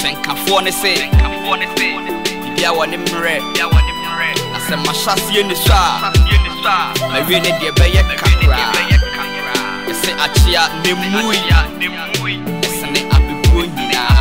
Twenkafoɔ ne se bibia wɔ ne mmerɛ asɛm ahyɛseɛ ne so a mawie ne deɛ bɛyɛ kakra yɛsɛ akyea ne mui ɛsene abebuo nyinaa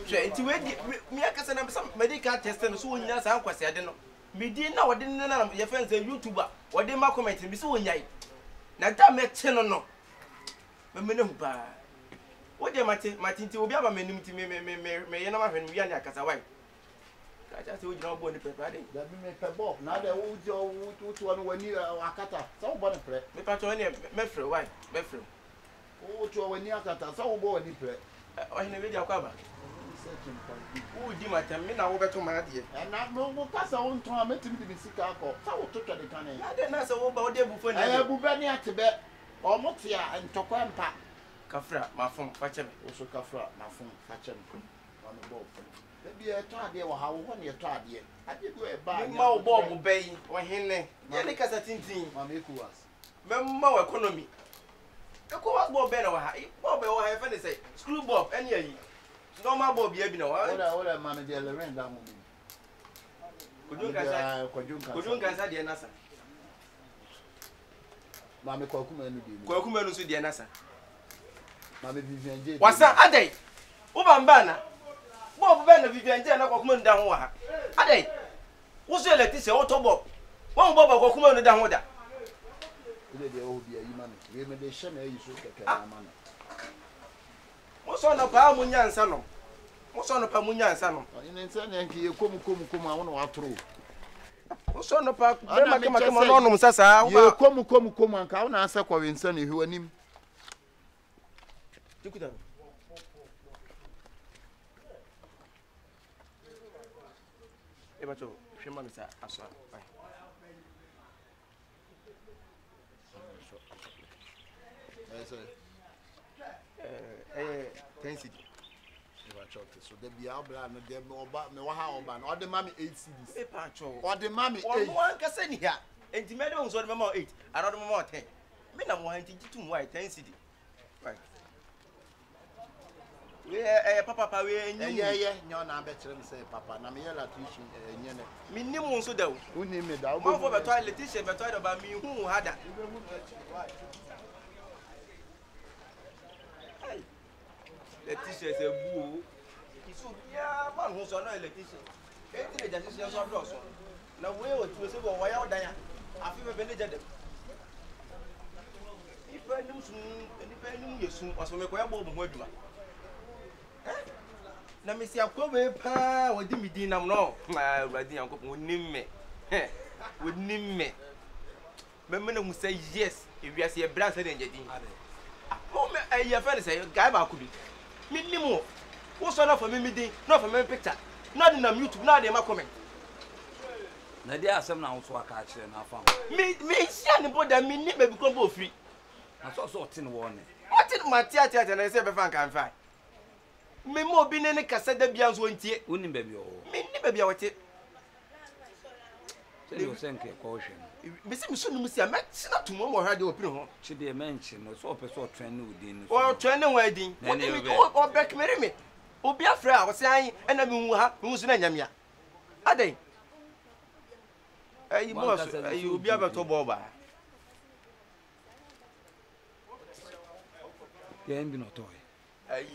It's me I can some medical test and so nyina san kwase ade no medi na wode ne na your friends a YouTuber wode ma comment bi so nyai na da me che no no me ne hu ba wode mate nti obi aba manim ti me ye na ma hwenu wi anya kasa wai ka ja se o gina obo ni pepa ade da bi me pebo na da wo jo wo no wani akata sa wo bo ne pre me pa to ne me frɛ wai me frɛ wo to wani akata sa wo bo wani pre o hene we dia kwa ba who di matam me na wo beto ma ade na mo kasa wo nton a metimi di sika akọ sa wo totwa de kan na de na se wo ba wo de bufo na bu ba ni atebe o mo te a ntokwa mpa kafra mafom fa che me wo so kafra mafom fa che me wa me bo da bi e to ade wo ha wo ne to ade bi e ba ma wo bo bo bai wo hene ye ne kasa tintin ma me kuwas me ma wo economy ECOWAS bo be na wo ha bo be wo ha fa ne say screw bob any ayi normal bob ya bi na wa wala man de le renda mo bi kojun kansa de nasa ma me kwakuma enu de kwakuma enu so de nasa ma me Vivian J wasa adai wo bamba na bob be na Vivian J na kwakuma enu da ho ha adai wo so electrician wo to bob won bob kwakuma enu da ho da ile de o bi ayi ma me me de hye na ayi so keke na ma no mo so na pa mu nyansa no mo so no pa mu nyansa no ine nsa na nke ye komu a wono watoro mo so no pa be maka no no sasa ye komu anka wona asa kwa wensa na hwe anim tikuta e ba to hwema nsa aso bai intensity eba chote so de bia obla no de oba me wa ha oba no ode mami 8 cedis e pa cho ode mami 8 one one kase ni ha enti me de won so de mama 8 another mama 10 me na mo ha enti gitum why 10 cedis right we papa we enyi ye nyo na be kire me say papa na me yela tuition enye ne me nim won so da wo uni me da wo mo for be toilet t-shirt be toilet ba mi hu hada Letitia a boo. Yeah, man who's on Letitia. Eighty decisions of Rosso. Now, we were to say, why are they? I feel a benefit. If I knew you soon, was from a quite bold word. Now, Miss Yakobe, pa, or Dimmy Dinam, no, my riding uncle would name me. Would name me. Remember who say yes if you see a brass and getting. Oh, I have say, Guy could be. Minimum. What's on for me, not for me picture. Not in YouTube, not in my comment. Nadia some now so catch and I found Me, Shannon, but I mean, maybe become free. I saw sorting warning. What is my theatre and I said, if I can find me more being any cassette that beyond 20. Wouldn't baby. Me, maybe I would say, you send a caution. Miss Soon, Miss, I met not tomorrow had the open. Should be a mention or so person training within Or training wedding. Or back marry me. Or be a friend, I was saying, and I mean, who's in Yamia. Are they? You must, you be able to bob. The end not toy.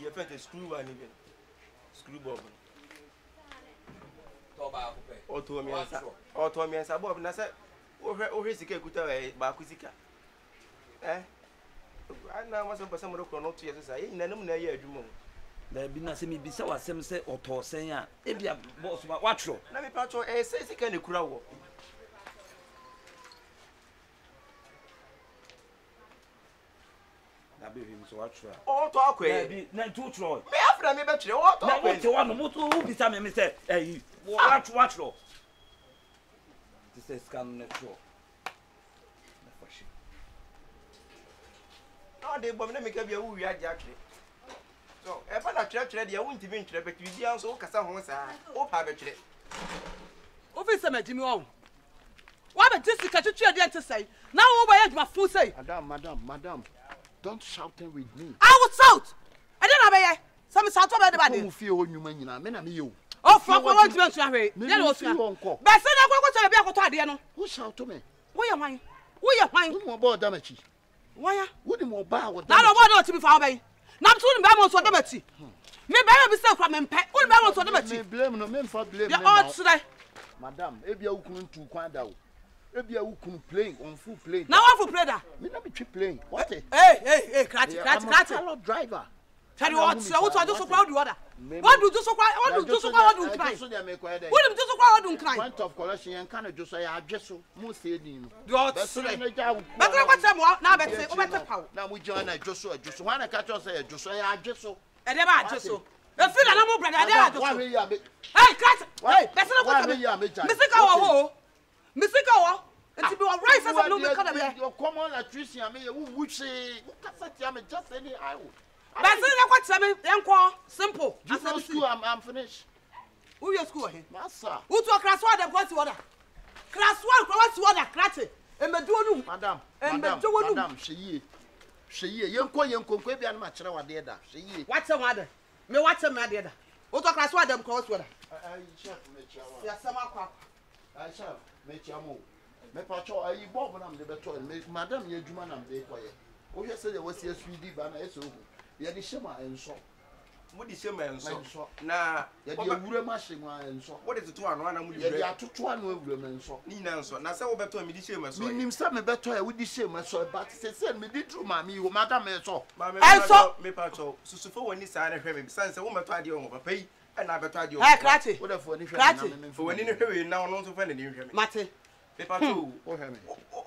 You felt a screw and even screw bob. Or to me, or to me, as a bob, and I said, oh, he's a good away, Bakusika. Eh? I now was a some of the chrono years, I ain't no year. There be nothing me be so as some say or to say, if you have boss, watch you. Let me patch your says he can crowd. That be him so watch. All talk with be not too troy. Me after me better, all talk with one who be some me say, hey, watch. This is scan natural. No, they bomb make up your woo ya jacket. So, if I not church ready, I won't even trap it with the answer, Cassa Honsa, or Pabachlet. officer me Jimmy on. Why be this ka twetwe ade ante say? Now wo buy aduma fu say. Madam. Don't shout with me. I will shout. I don't know be. Some shout about the body. Mo fi o nyuma nyina, me na me you. Oh, from what you want to hwe. Dey no so. Be say na kwa kwa be akoto ade no. Who shout to me? Wo ye hwan? Who mo ba damachi? Why? Who di mo ba wo? Na no what to be for be. Na so ni be mo so damachi. Me be be say kwa me mpe. Wo be mo so damachi. Me blame no, me for blame. Ya all today. Madam, ebia ukunu tu kwan da wo. Ebia ukunu playing on full play. Na one full play da. Me na be playing. What? Hey, Krati. I'm a driver. Tell you what, so what do so crowd order? What do so crowd? What do so crowd do cry? What do so crowd do cry? Point of collection and can just say I just so most say you. But what time now be say over power. Now we join I just when I catch us say just say I just so. E dey ba just so. E feel na mo brother dey just so. Hey, Krati. Hey, that's not what me say ka wo. Me say ka wo. Enti be right as no me ka dey. Your common electrician me who say who can say me just any I will. But say na what say me enko simple. You know school I'm finished. Who your school here? Master. Who to class 1 dem go to order? Class 1 go to order Krati. E me do onu. Madam, shey yenko bia na ma kire wade da. Shey. What say wade? Me what say me ade da. Who to class 1 dem go to order? Chef me chiawa. Ya sama kwa. Chef me chiamo. Me pacho ayi bob na me beto me madam ye adwuma na me koye. Wo hwe se de wasi asudi ba na eso hu. Ye de shema enso. Mo di shema enso. Na ye de ewure ma shema enso. Wo de tutu anu ana mo di ye de atoto anu ewure ma enso. Ni na enso. Na se wo beto me di shema enso. Ni nim se me beto e wo di shema enso but se me di tru ma mi wo madam enso. Enso me pacho susufo woni sa na hwe me san se wo meto ade o papa yi e na beto ade o. Hey Krati. Wo de fo ni hwe na me. Fo woni ni hwe na ono so fa na ni hwe me. Mate. Me pacho. Wo hwe me.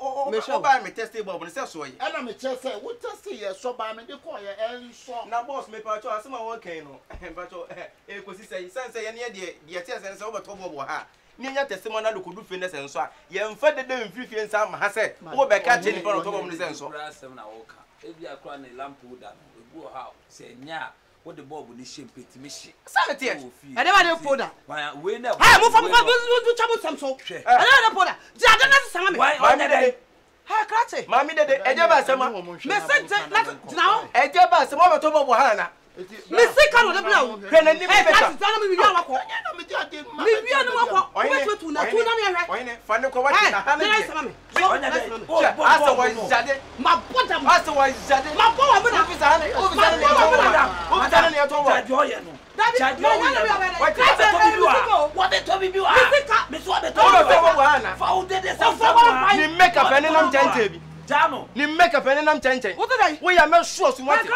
O ba me test bob ni se so yi. Ana me che se wo test ye so ba me de ko ye enso. Na boss me pacho asema won kan no. Pacho e ko si say san say ye ne de tie se wo beto bob ha. Ni nya testimony na lokodu fe ne se nso a ye mfa de mfifie nsa ma ha se wo be ka che ni pa no to bob ni se nso. Brasem na wo ka. Ebi akra na lamp woda no. Ebu ha se nya what the bob ni shempeti me shi. Sanity. E dey ba dey foda. We na. Hey, mo fam do chamo samso. E dey dey foda. Di ada na sama me. Why na dey? Hey Krati. Mami dede eje ba sama. Me sente na now. Eje ba sama be to bob ha na. Me say kan no dey bla o. Hwe na ni be beta. Krati tana me wi awako. Me wi anu wako. We tu na tu na me hwe. Oyine fa ne ko wati na ha na. Hey, sama me. Asa wa jade. Ma boda mo. Asa wa jade. Ma bo wa me na. Ofisa ne. Ofisa ne to. Ofisa ne to. Jade o ye no. Jade o ye no. What the Toby do? Me so the Toby. Fa o de sa. Ni make up ene nam chanche bi. Jano. Ni make up ene nam chanche. What did I? We ya me sure so what?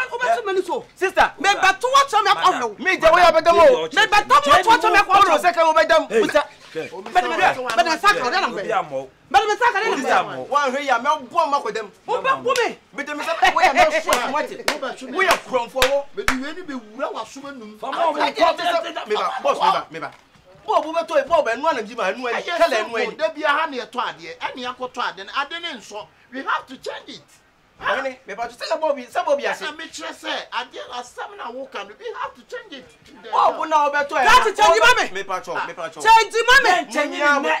Sister, me beto what me akọ. Me je we ya bedam o. Me beto what me akọ. O se ka we bedam. Buta. Me saka na mbe. Me saka na mbe. Wan hwe ya me bo ma kodam. O be bo me. Me de me say we ya me sure so what? We ya kromfo wo. Me di we ni be wura wa so manum. Fa mo me ba. Boss me ba. Bob we to Bob enu anam ji ma enu ani kala enu ani. Da bia ha na ye to ade. Ene akoto ade na ade ne nso. We have to change it. Honey, me ba to say Bob ase. Na me kire say ade asam na wo kan. We have to change it. Bob na obeto e. That change mame. Me pacho. Change mame.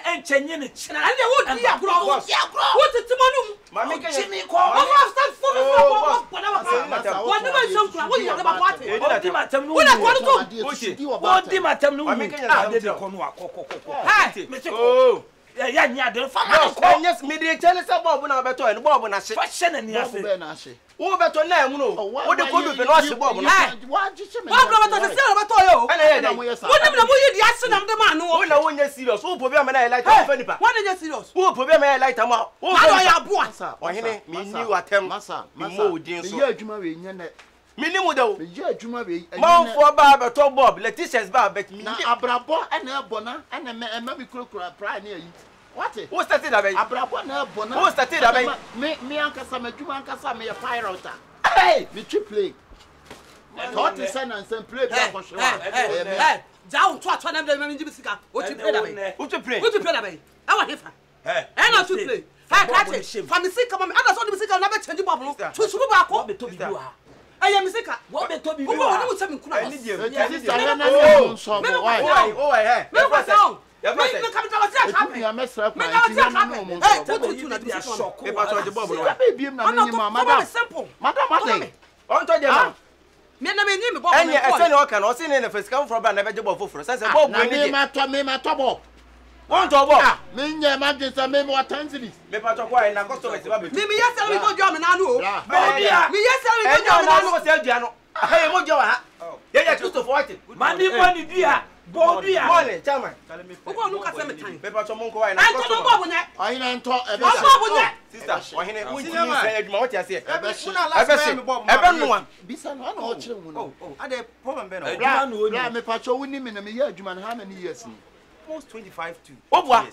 Enchenye ne china. And they would be agro. What the timonum? Mami kan chini ko. Oh, stand for me. Whatever some cry. What you about party? What di matem no. What di matem no. Mami kan de ko no akokoko. Hey. Oh. Ya nya de fa ma ko. Yes, me dey tell say Bob na obeto e Bob na she. Fa she na ni ase. Bob na she. Wo beto na emu no. Wo de ko do pe no ase Bob no. Wa ji che me. Bob na beto se na beto yo. Ana ye dey. Wo dem na mo yi di ase na dem anu wo. Wo na wo nya serious. Wo po bi am na e light am fa nipa. Wo na nya serious. Wo po bi am e light am. Wo na ya boa. Ohene me ni watem. Me mo odin so. Me ye adwuma we nya na. Me ni mu da wo. Me ye adwuma we. Manfo ba beto Bob. Letitious ba bet me. Na abrabo ana ebona ana me me kurokura pra na yi. What? Who started that? Abrabo na bona. Who started that? Me ankasa madwuma ankasa me pirate. Hey, me trip play. What is and play Hey, down to atwa na me nji bisika. O ti play that way. Who to play? Who to play that way? I want hefa. Hey, not to play. Hey, Krati. From bisika mama, ada so the bisika na be change Bob no. To subu ba ko. Be to bi wa. Aya bisika. What be to bi wa. Wo no mo tell me kuna. I need you. Oh, oh, hey. Me ya fa se me come to say happy ya mesra kwa me na say happy hey tutu na dey shock e pa so de bob no ya baby na me nyima madam simple madam on to de ma me na me nyima bob enye ese ne o kan o se ne na fasika from brand na be je bob foforo say bob we ni me ma to bob on to bob me nye ma je say me mo tanzili me pa to kwa na customer se ba be me yes we go do me na no me yes we go do enye me na na no so se adua no hey mo je wa ha ye tuto for what mani boni dia Bobia. Morning, chairman. Ugo no ka se me tan. Me pa to mo ko wa na. Ai to no bob nya. Ai na nto e be. Bob nya. Sister, wa hene won ti say aduma what you say. E be shi. E be no one. Bisa no na o kire mu no. Ade problem be no. Aduma no oni. Me pa cho woni me na me ye aduma na how many years ni? Almost 25 too. Obwa.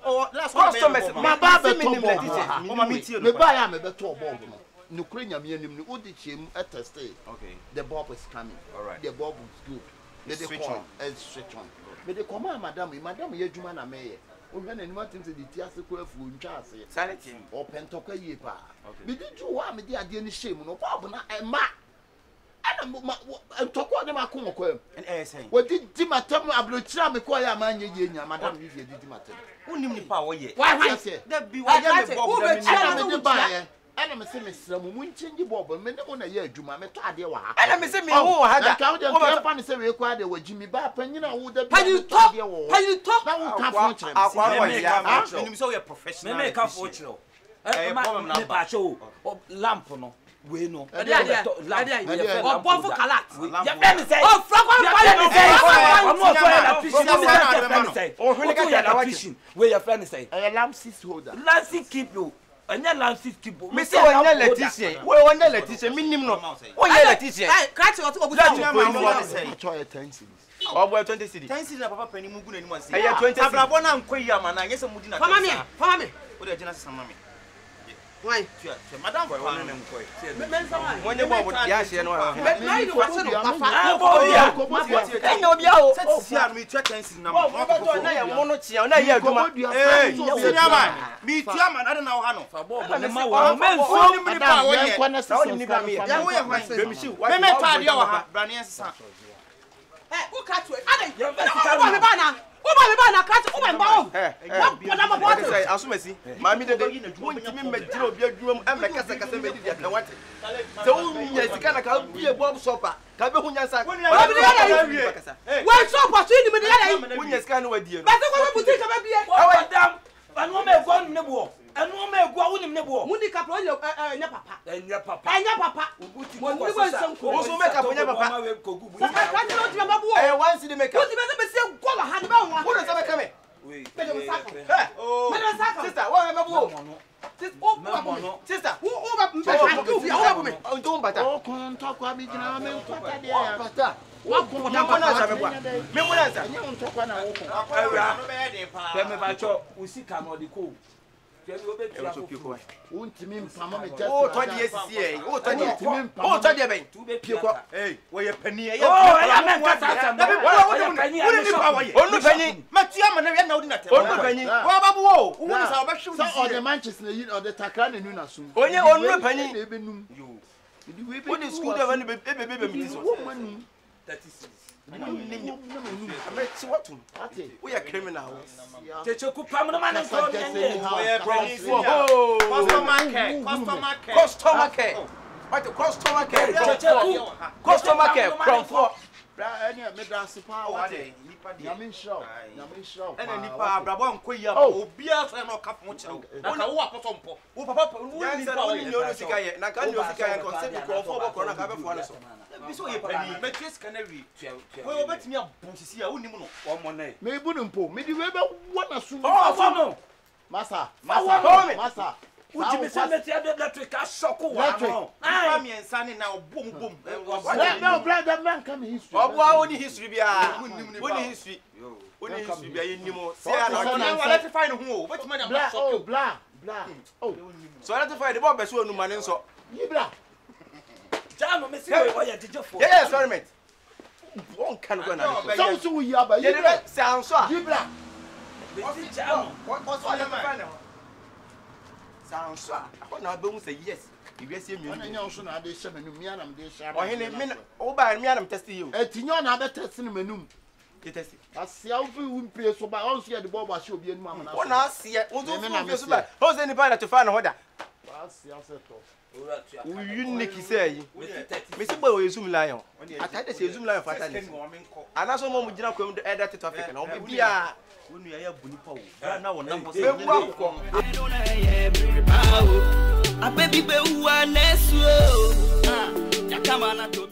Oh, last customers ma ba be to bob. O ma me tie no. Me ba ya me be to bob no. No kure nyame anim ni odi chiem e test. Okay. The bob is coming. All right. The bob is good. Let it switch on. Switch on. But the command madam ye juma na meye. O hwe na nima tin se di ti ase ko afu ntwa ase. Sanity. O pentoka ye pa. Me di ju wa me di ade ni shame no bob na e ma. Ana ntoko de ma ko ko em. En say. We di matam abrochira me ko ya ma anye ye nya madam ni ye di matam. Unim ni pa wo ye. Why say? That be why me bob da me. Ana me di ba ye. Ana me se me sra mu mun change bob me ne mo na ye adwuma me to ade wa ha. Ana me se me wo ha da. Ka wo de fa ne se we kwa de wajimi ba panyina wo da bi. Pan you talk. Na wo ka fo chere. Akwa wo ya. Unim so we professional. Me ka fo chere. Me ba show lamp no. We no. Ade o bon for kalat. Ya friend say. Oh, from Oh, when you get a fishing, where your friend say. Lamp sis holder. Lancy keep you. Anya Lancy keep you. Me say onya Letitia. We onya Letitia minim no. Onya Letitia. Hey, catch what obu say. Try 10 cities. Obo 20 cedi. 10 cedi na papa pani mu gu na nimu ase. Eye 20 cedi. Abrabo na nkwa yi ama na nyese mudi na. Fama me. O de jina sesama me. Why? Madam Boy, kwa one nem koi. Men sama. Monye bobo ya hye no. Na you want to papa. Enye obi a o. si a me tua 10 cedi na Bobo mo. to na ye mono chia na ye aduma. Eh, senior man. Me tua man ade na wo ha no. Bobo ne ma wa men so ni me pa wo ye. Na oni ni ba me. Ya wo ye hwan. Bemisi. Me tua ade wo ha. Brane sesa. Eh, who catch we? Ade. Who me ba na? Who me ba na catch? Who me ba o? What na ma What say asumasi? Mami de wontimi magiro obi adwuma mu emre kasa kasa me di aka wate. Se wunya sika na ka bie bob sopa. Ka be hunya sa. We so pa so ni me dey. Wunya sika na wadie no. Ba se ko boutique ka ba bie. Madam, anu me go ne bo. Anu me go wonim ne bo. Muni ka pro nya papa. Enya papa. Enya papa. Mo ni bo nsanko. Wo so make up nya papa. Wo ka ti no ti ma bo. Eh one city make up. Wo ti be se go la ha ne ba won. Wo do say make me? Wait. Oh. Sister, what am I doing? Sister, who me? Oh, don't bata. Oh, kon to kwa bi gina me ntota de ya. Bata. Wa ko na ko na sa me kwa. Me mo na sa. Anya ntokwa na wo ko. Awura. Tell me ba cho usika no de ko. Tell me obe tia ko. Untimi mpama me just. Oh, to de esi e. Oh, to de. Oh, to de ben. Pie ko. Eh, we ye pani e. Oh, ya me kasa sa. Wo ni pa wa ye. Onu pani. Matua ma na we na odi na tem. Onu pani. Wa babu wo. Wo ni sa obahwe So all the Manchester na the takra na nu na sum. Onye onu pani. Na ebenum. Yo. Wo ni school de van be mi so. Wo manu. 36. Amechi watu. Ate. We are criminal. Checheku pam no man ko nye. Customer care. What the customer care? Customer care from for. Any me dance pa wa de. Na me show. Ena nipa abrabo nkwa yi ama obi a so na ka fo kire wo. Na ka wo apoto mpo. Wo papa wo ni pa wo ni no sika ye. Na ka ni sika ye ko se bi ko fo bo ko na ka be fo na so. Bi so ye pani. Me twes ka na wi. Wo obetimi abon sisi a wo ni mu no. Wo mo na. Me bu no mpo. Me di we be wona sum. Oh, fo no. Masa. Uji me se meti ade electric a shock wa no. Nipa miensa ni na obom. No, brother man come history. Obo a woni history bia. Woni history. Woni history bia ye nimo. Se ya So na wa let find who o. Obetimi na bla. shock. Oh, bla. Oh. So let find the boy be so nu mane nso. Yi bla. Jam me se we ya DJ for. Yeah, experiment. Won kan go na. So yi aba yi Ye bla. be sound so. Yi bla. Jam. What's all the man? Sound so. I na be hu say yes. Iwe se mi. Ona nya so na ade hye menum, mi anam de hye. O hene mi o ba mi anam test you. Etinyo na be test ni menum. Tetesi. Asia wo fi wumpe so ba on so ye de ball ba show bi enu amana. Wona asia, wo zo fi so ba. Ho se ni pa na to fa na hoda. Asia se to. Wo unique say yi. Me se boy o Zoom lion. Atade se Zoom lion fata ni. Ana so mo gina kwam de edit to Africa na o bi a wonu ya ya buni pa wo. Na wo nam bo se. Be bu akọ. A baby be wa nesu. Ya kama na to